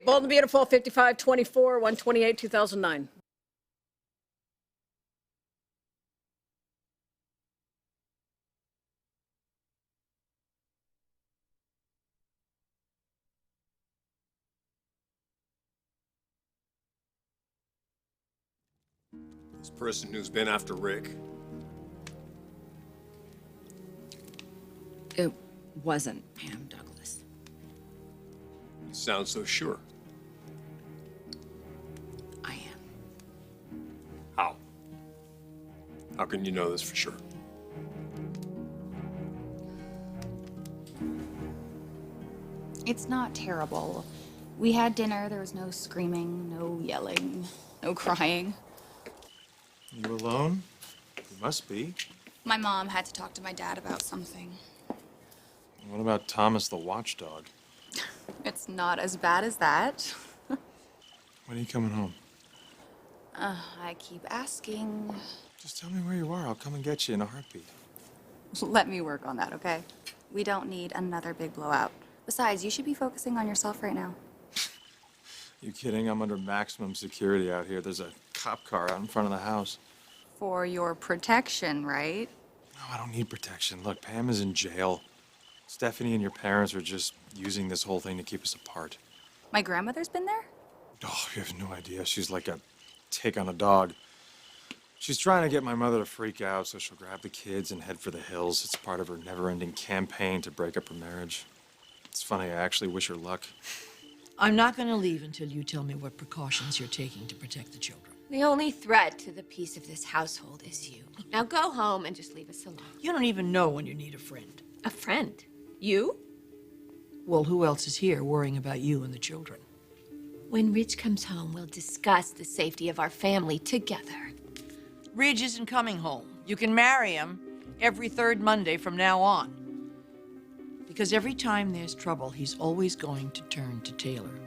Bold and Beautiful, 5524, 128, 2009. This person who's been after Rick. It wasn't Pam Douglas. You sound so sure. I am. How? How can you know this for sure? It's not terrible. We had dinner, there was no screaming, no yelling, no crying. You alone? You must be. My mom had to talk to my dad about something. What about Thomas the watchdog? It's not as bad as that. When are you coming home? I keep asking. Just tell me where you are. I'll come and get you in a heartbeat. Let me work on that, okay? We don't need another big blowout. Besides, you should be focusing on yourself right now. You kidding? I'm under maximum security out here. There's a cop car out in front of the house. For your protection, right? No, I don't need protection. Look, Pam is in jail. Stephanie and your parents are just using this whole thing to keep us apart. My grandmother's been there? Oh, you have no idea. She's like a tick on a dog. She's trying to get my mother to freak out so she'll grab the kids and head for the hills. It's part of her never-ending campaign to break up her marriage. It's funny, I actually wish her luck. I'm not going to leave until you tell me what precautions you're taking to protect the children. The only threat to the peace of this household is you. Now go home and just leave us alone. You don't even know when you need a friend. A friend? You? Well, who else is here worrying about you and the children? When Ridge comes home, we'll discuss the safety of our family together. Ridge isn't coming home. You can marry him every third Monday from now on. Because every time there's trouble, he's always going to turn to Taylor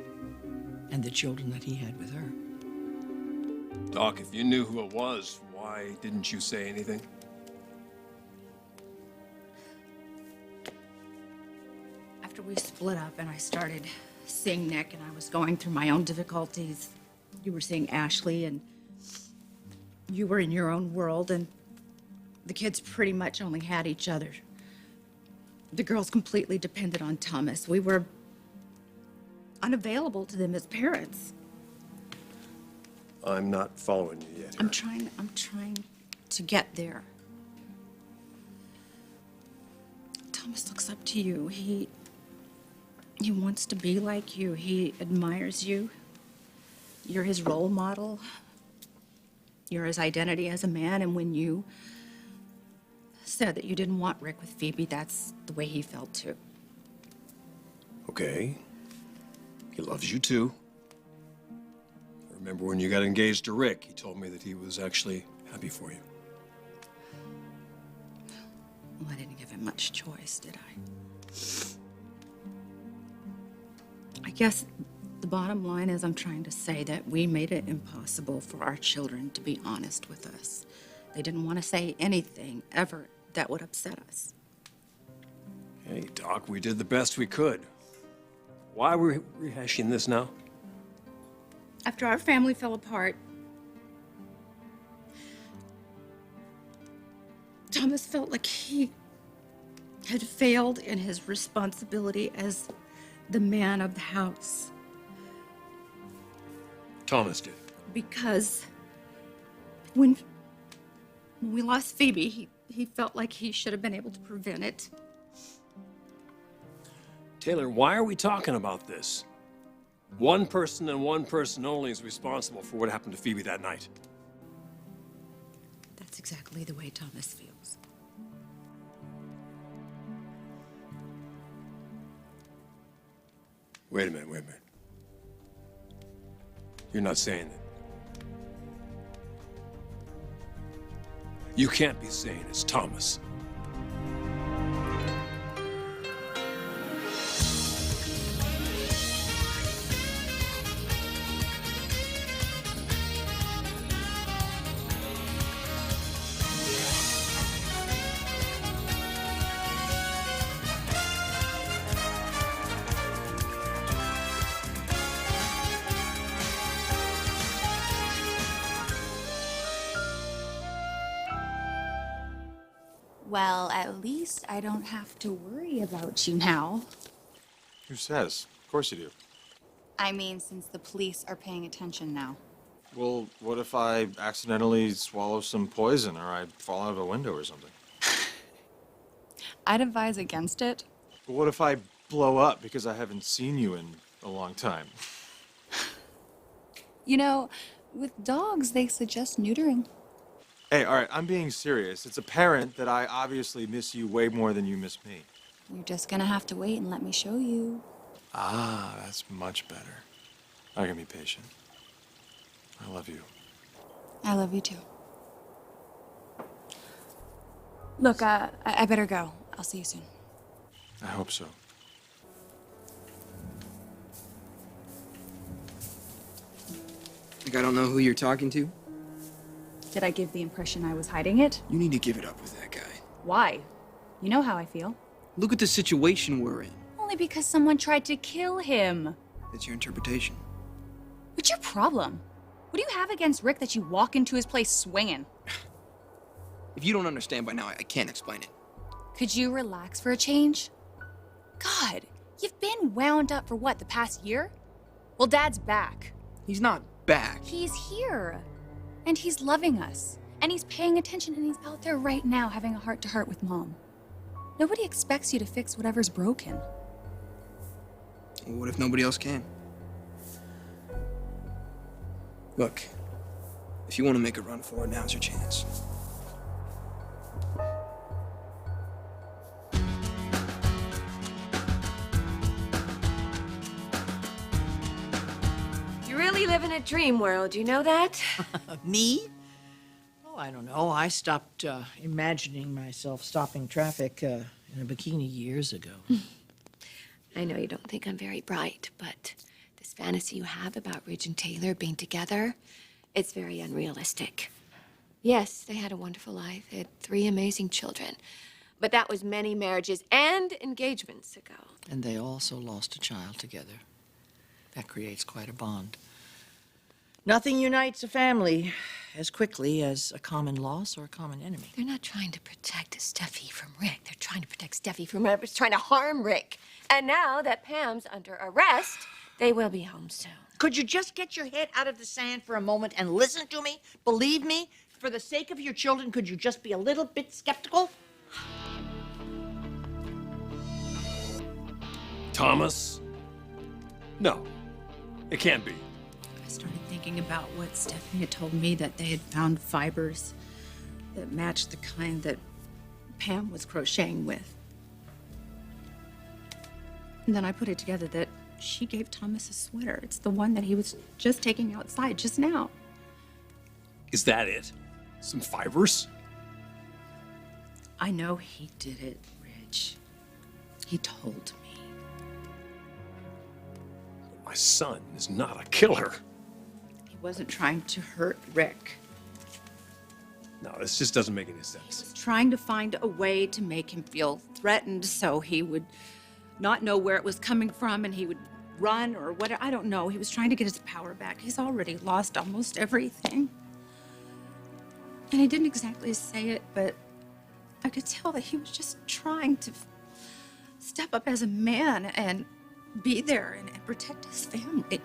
and the children that he had with her. Doc, if you knew who it was, why didn't you say anything? After we split up and I started seeing Nick and I was going through my own difficulties, you were seeing Ashley and you were in your own world and the kids pretty much only had each other. The girls completely depended on Thomas. We were unavailable to them as parents. I'm not following you yet. I'm trying to get there. Thomas looks up to you. He wants to be like you. He admires you. You're his role model. You're his identity as a man, and when you said that you didn't want Rick with Phoebe, that's the way he felt too. Okay. He loves you too. I remember when you got engaged to Rick, he told me that he was actually happy for you. Well, I didn't give him much choice, did I? I guess the bottom line is I'm trying to say that we made it impossible for our children to be honest with us. They didn't want to say anything, ever, that would upset us. Hey, Doc, we did the best we could. Why are we rehashing this now? After our family fell apart, Thomas felt like he had failed in his responsibility as the man of the house. Thomas did. Because when we lost Phoebe, he felt like he should have been able to prevent it. Taylor, why are we talking about this? One person and one person only is responsible for what happened to Phoebe that night. That's exactly the way Thomas feels. Wait a minute. You're not saying it. You can't be saying it's Thomas. Well, at least I don't have to worry about you now. Who says? Of course you do. I mean, since the police are paying attention now. Well, what if I accidentally swallow some poison or I fall out of a window or something? I'd advise against it. But what if I blow up because I haven't seen you in a long time? You know, with dogs, they suggest neutering. Hey, all right, I'm being serious. It's apparent that I obviously miss you way more than you miss me. You're just gonna have to wait and let me show you. Ah, that's much better. I can be patient. I love you. I love you too. Look, I better go. I'll see you soon. I hope so. Like I don't know who you're talking to? Did I give the impression I was hiding it? You need to give it up with that guy. Why? You know how I feel. Look at the situation we're in. Only because someone tried to kill him. That's your interpretation. What's your problem? What do you have against Rick that you walk into his place swinging? If you don't understand by now, I can't explain it. Could you relax for a change? God, you've been wound up for what, the past year? Well, Dad's back. He's not back. He's here. And he's loving us. And he's paying attention and he's out there right now having a heart-to-heart with Mom. Nobody expects you to fix whatever's broken. Well, what if nobody else can? Look, if you want to make a run for it, now's your chance. You really live in a dream world, you know that? Me? Oh, I don't know. I stopped imagining myself stopping traffic in a bikini years ago. I know you don't think I'm very bright, but this fantasy you have about Ridge and Taylor being together, it's very unrealistic. Yes, they had a wonderful life. They had 3 amazing children. But that was many marriages and engagements ago. And they also lost a child together. That creates quite a bond. Nothing unites a family as quickly as a common loss or a common enemy. They're not trying to protect Steffy from Rick. They're trying to protect Steffy from whoever's trying to harm Rick. And now that Pam's under arrest, they will be home soon. Could you just get your head out of the sand for a moment and listen to me? Believe me, for the sake of your children, could you just be a little bit skeptical? Thomas? No, it can't be. I started thinking about what Stephanie had told me, that they had found fibers that matched the kind that Pam was crocheting with. And then I put it together that she gave Thomas a sweater. It's the one that he was just taking outside just now. Is that it? Some fibers? I know he did it, Ridge. He told me. My son is not a killer. He wasn't trying to hurt Rick. No, this just doesn't make any He sense. was trying to find a way to make him feel threatened so he would not know where it was coming from and he would run or whatever. I don't know. He was trying to get his power back. He's already lost almost everything. And he didn't exactly say it, but I could tell that he was just trying to step up as a man and be there and protect his family.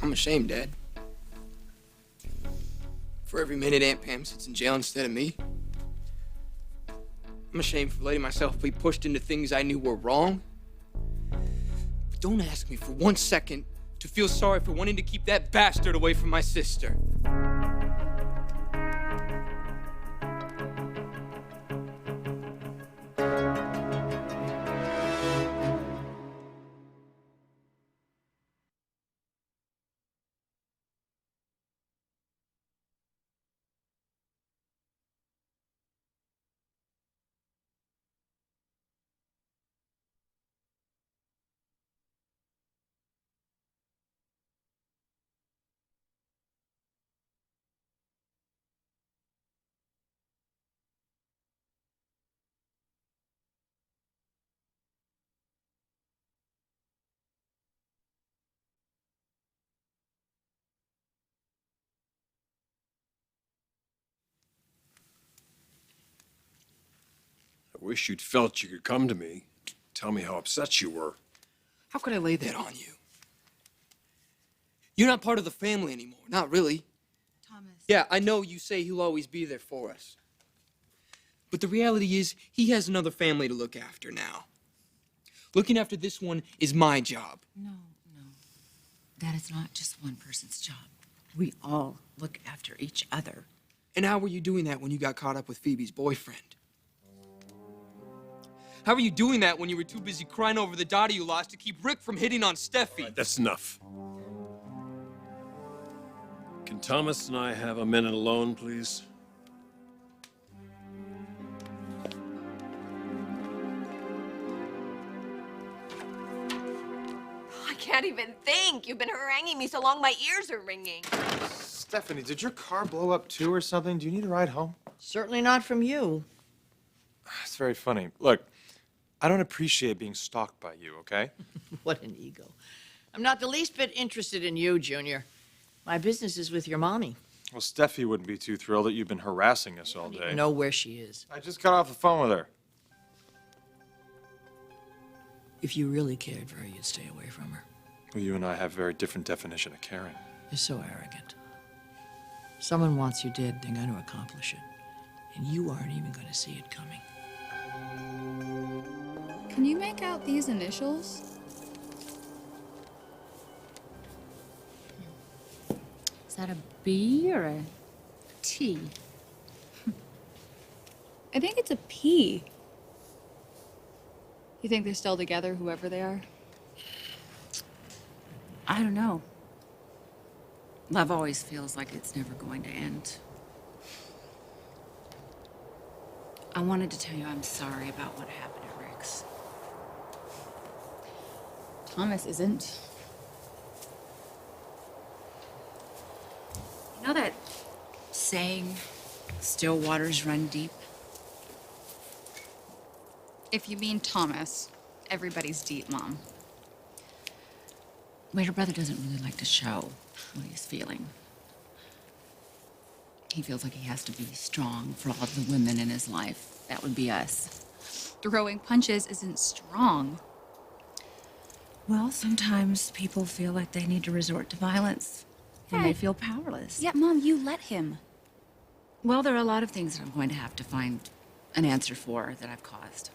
I'm ashamed, Dad. For every minute Aunt Pam sits in jail instead of me. I'm ashamed for letting myself be pushed into things I knew were wrong. But don't ask me for 1 second to feel sorry for wanting to keep that bastard away from my sister. wish you'd felt you could come to me, tell me how upset you were. How could I lay that on you? You're not part of the family anymore, not really. Thomas. Yeah, I know you say he'll always be there for us. But the reality is, he has another family to look after now. Looking after this one is my job. No. That is not just one person's job. We all look after each other. And how were you doing that when you got caught up with Phoebe's boyfriend? How were you doing that when you were too busy crying over the daughter you lost to keep Rick from hitting on Steffy? That's enough. Can Thomas and I have a minute alone, please? I can't even think. You've been haranguing me so long my ears are ringing. Stephanie, did your car blow up too or something? Do you need a ride home? Certainly not from you. It's very funny. Look, I don't appreciate being stalked by you, okay? What an ego. I'm not the least bit interested in you, Junior. My business is with your mommy. Well, Steffi wouldn't be too thrilled that you've been harassing us all I day. know where she is. I just got off the phone with her. If you really cared for her, you'd stay away from her. Well, you and I have a very different definition of caring. You're so arrogant. Someone wants you dead, they're going to accomplish it. And you aren't even going to see it coming. Can you make out these initials? Is that a B or a T? I think it's a P. You think they're still together, whoever they are? I don't know. Love always feels like it's never going to end. I wanted to tell you I'm sorry about what happened at Rick's. Thomas isn't. You know that saying, still waters run deep? If you mean Thomas, everybody's deep, Mom. Well, your brother doesn't really like to show what he's feeling. He feels like he has to be strong for all of the women in his life. That would be us. Throwing punches isn't strong. Well, sometimes people feel like they need to resort to violence when they feel powerless. Yeah, Mom, you let him. Well, there are a lot of things that I'm going to have to find an answer for that I've caused.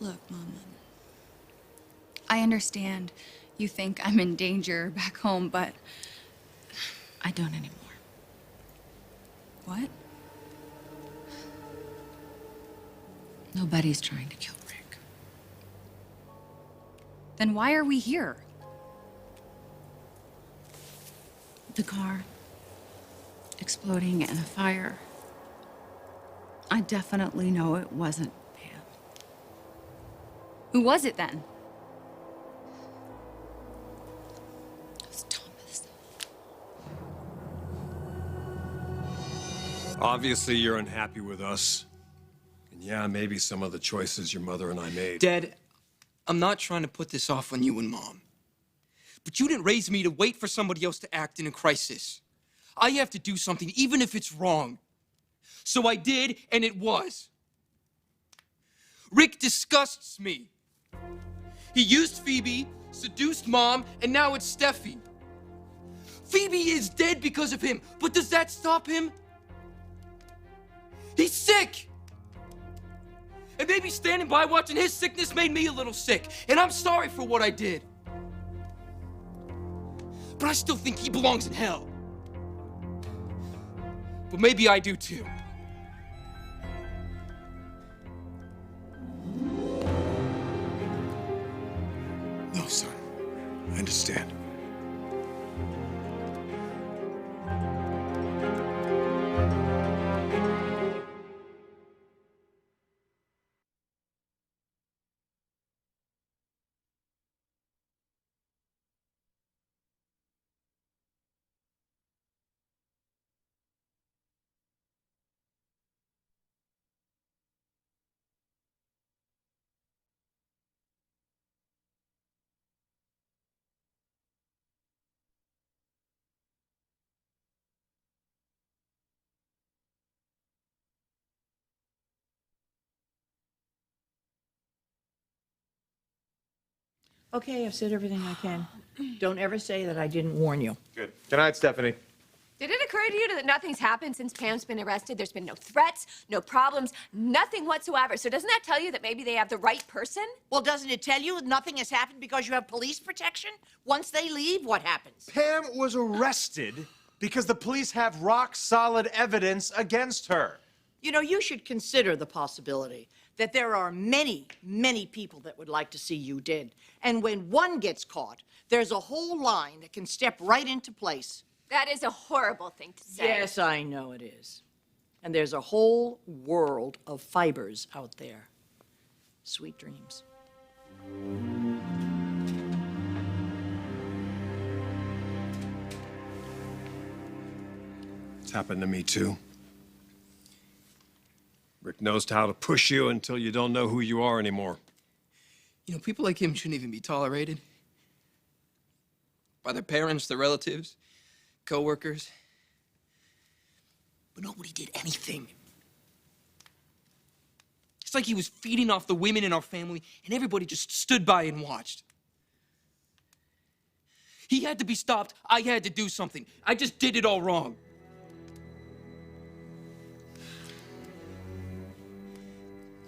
Look, Mom, I understand you think I'm in danger back home, but I don't anymore. what? Nobody's trying to kill Rick. Then why are we here? The car exploding in a fire. I definitely know it wasn't Pam. Who was it then? It was Thomas. Obviously, you're unhappy with us. And yeah, maybe some of the choices your mother and I made. Dad, I'm not trying to put this off on you and Mom. But you didn't raise me to wait for somebody else to act in a crisis. I have to do something, even if it's wrong. So I did, and it was. Rick disgusts me. He used Phoebe, seduced Mom, and now it's Steffi. Phoebe is dead because of him, but does that stop him? He's sick! And maybe standing by watching his sickness made me a little sick, and I'm sorry for what I did. But I still think he belongs in hell. But maybe I do too. No, son. I understand. Okay, I've said everything I can. Don't ever say that I didn't warn you. Good. Good night, Stephanie. Did it occur to you that nothing's happened since Pam's been arrested? There's been no threats, no problems, nothing whatsoever. So doesn't that tell you that maybe they have the right person? Well, doesn't it tell you nothing has happened because you have police protection? Once they leave, what happens? Pam was arrested because the police have rock-solid evidence against her. You know, you should consider the possibility that there are many, many people that would like to see you dead. And when one gets caught, there's a whole line that can step right into place. That is a horrible thing to say. Yes, I know it is. And there's a whole world of fibers out there. Sweet dreams. It's happened to me, too. Rick knows how to push you until you don't know who you are anymore. You know, people like him shouldn't even be tolerated. By their parents, their relatives, co-workers. But nobody did anything. It's like he was feeding off the women in our family, and everybody just stood by and watched. He had to be stopped. I had to do something. I just did it all wrong.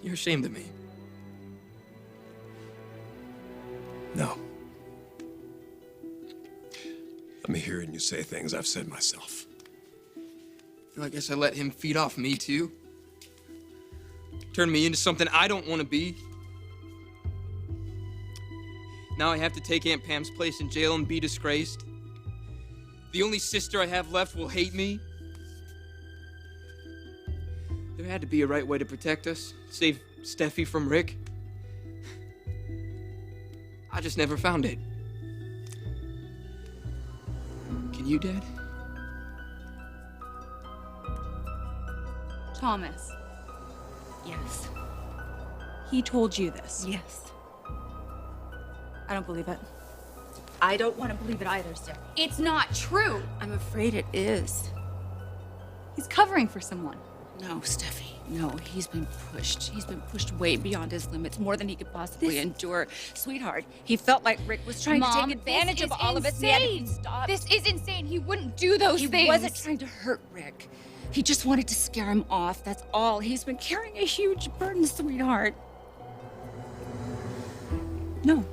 You're ashamed of me. No. Let me hear you say things I've said myself. I guess I let him feed off me, too. Turn me into something I don't want to be. Now I have to take Aunt Pam's place in jail and be disgraced. The only sister I have left will hate me. There had to be a right way to protect us, save Steffi from Rick. I just never found it. Can you, Dad? Thomas, Yes. he told you this. Yes. I don't believe it. I don't want to believe it either, Steffy. It's not true. I'm afraid it is. He's covering for someone. No, Steffi. No, he's been pushed. He's been pushed way beyond his limits, more than he could possibly endure. Sweetheart, he felt like Rick was trying Mom, to take advantage this of is all of us. and he had to be insane. stopped. This is insane. He wouldn't do those He things. wasn't trying to hurt Rick. He just wanted to scare him off. That's all. He's been carrying a huge burden, sweetheart. No,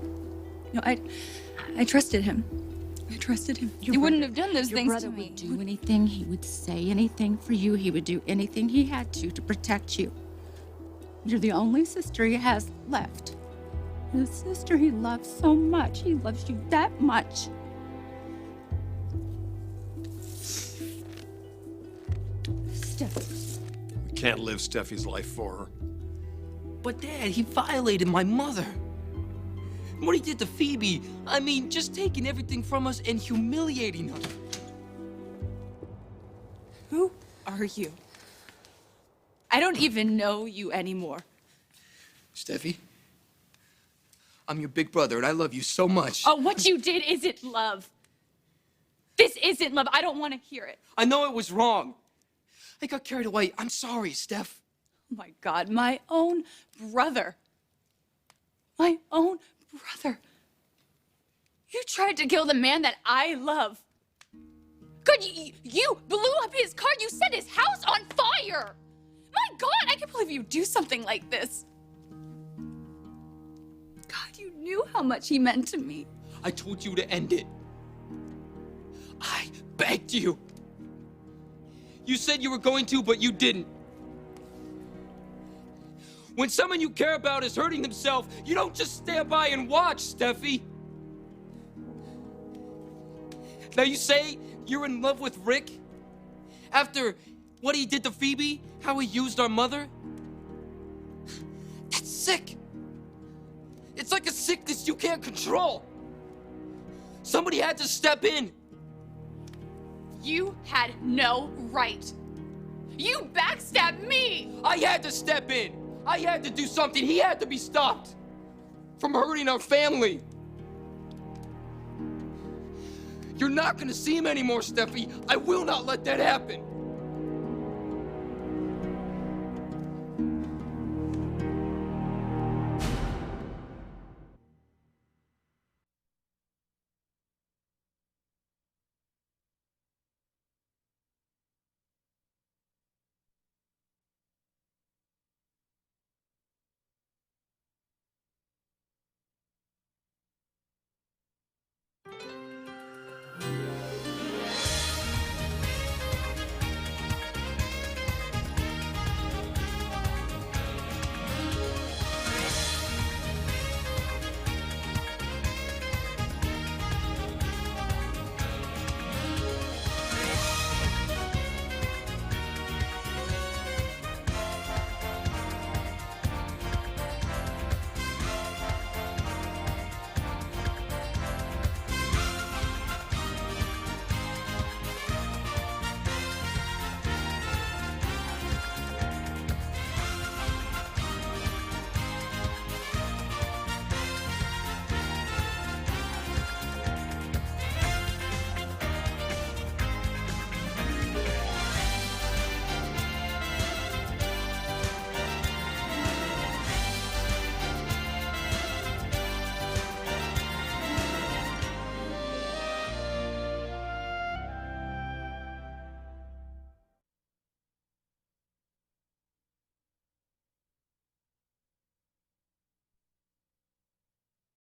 I trusted him. I trusted him. He wouldn't have done those Your things brother to me. would do anything. He would say anything for you. He would do anything he had to protect you. You're the only sister he has left. The sister he loves so much. He loves you that much. Steffi. We can't live Steffi's life for her. But Dad, he violated my mother. What he did to Phoebe, I mean, just taking everything from us and humiliating us. Who are you? I don't even know you anymore. Steffi, I'm your big brother and I love you so much. Oh, what you did isn't love. This isn't love. I don't want to hear it. I know it was wrong. I got carried away. I'm sorry, Steph. Oh my God, my own brother. My own brother. You tried to kill the man that I love. God, you blew up his car. You set his house on fire. My God, I can't believe you do something like this. God, you knew how much he meant to me. I told you to end it. I begged you. You said you were going to, but you didn't. When someone you care about is hurting themselves, you don't just stand by and watch, Steffi. Now you say you're in love with Rick? After what he did to Phoebe, how he used our mother? That's sick. It's like a sickness you can't control. Somebody had to step in. You had no right. You backstabbed me. I had to step in. I had to do something. He had to be stopped from hurting our family. You're not gonna see him anymore, Steffi. I will not let that happen.